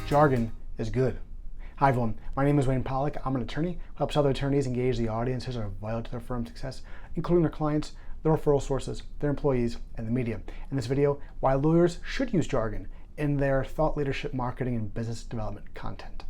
Jargon is good. Hi everyone, my name is Wayne Pollock. I'm an attorney who helps other attorneys engage the audiences that are vital to their firm's success, including their clients, their referral sources, their employees, and the media. In this video, why lawyers should use jargon in their thought leadership, marketing, and business development content.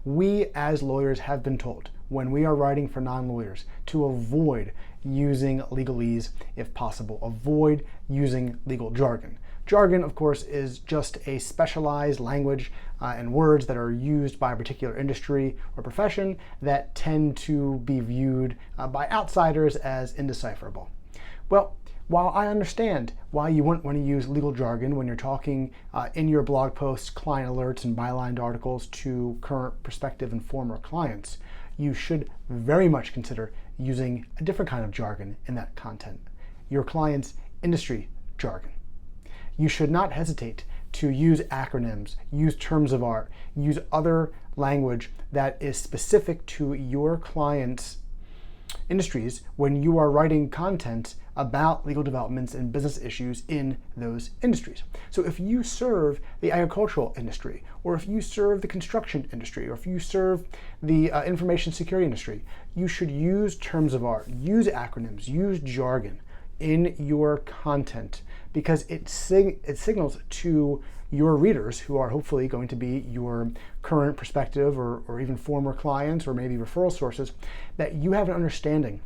We as lawyers have been told when we are writing for non-lawyers to avoid using legalese if possible, avoid using legal jargon. Jargon, of course, is just a specialized language and words that are used by a particular industry or profession that tend to be viewed by outsiders as indecipherable. Well, while I understand why you wouldn't want to use legal jargon when you're talking in your blog posts, client alerts, and bylined articles to current, prospective, and former clients, you should very much consider using a different kind of jargon in that content, your client's industry jargon. You should not hesitate to use acronyms, use terms of art, use other language that is specific to your client's industries when you are writing content about legal developments and business issues in those industries. So if you serve the agricultural industry, or if you serve the construction industry, or if you serve the information security industry, you should use terms of art, use acronyms, use jargon in your content, because it signals to your readers, who are hopefully going to be your current, prospective, or even former clients, or maybe referral sources, that you have an understanding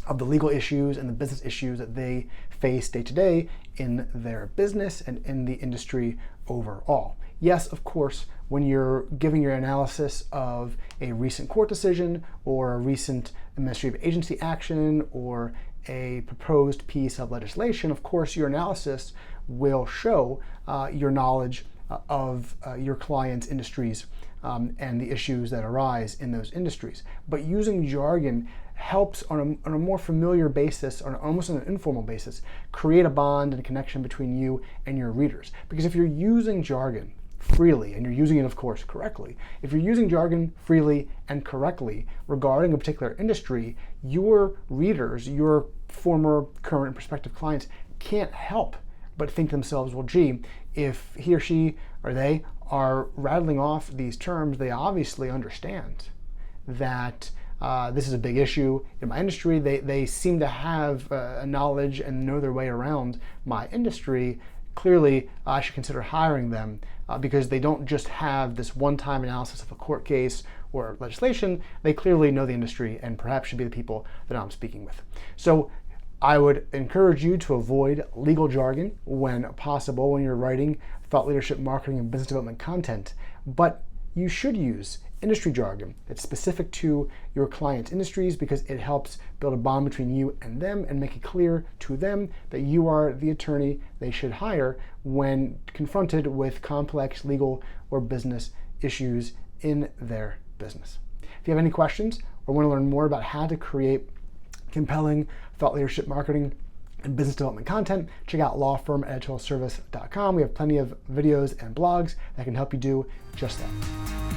of the legal issues and the business issues that they face day to day in their business and in the industry overall. Yes, of course, when you're giving your analysis of a recent court decision or a recent administrative agency action or a proposed piece of legislation, of course, your analysis will show your knowledge of your client's industries and the issues that arise in those industries. But using jargon helps on a more familiar basis, or almost on an informal basis, create a bond and a connection between you and your readers. Because if you're using jargon freely, and you're using it, of course, correctly, if you're using jargon freely and correctly regarding a particular industry, your readers, your former, current, and prospective clients can't help but think to themselves, well, gee, if he or she or they are rattling off these terms, they obviously understand that this is a big issue in my industry. They seem to have a knowledge and know their way around my industry. Clearly, I should consider hiring them because they don't just have this one-time analysis of a court case or legislation. They clearly know the industry and perhaps should be the people that I'm speaking with. So I would encourage you to avoid legal jargon when possible when you're writing thought leadership, marketing, and business development content. But you should use industry jargon that's specific to your client's industries, because it helps build a bond between you and them and make it clear to them that you are the attorney they should hire when confronted with complex legal or business issues in their business. If you have any questions or want to learn more about how to create compelling thought leadership, marketing, and business development content, check out lawfirmeditorialservice.com. We have plenty of videos and blogs that can help you do just that.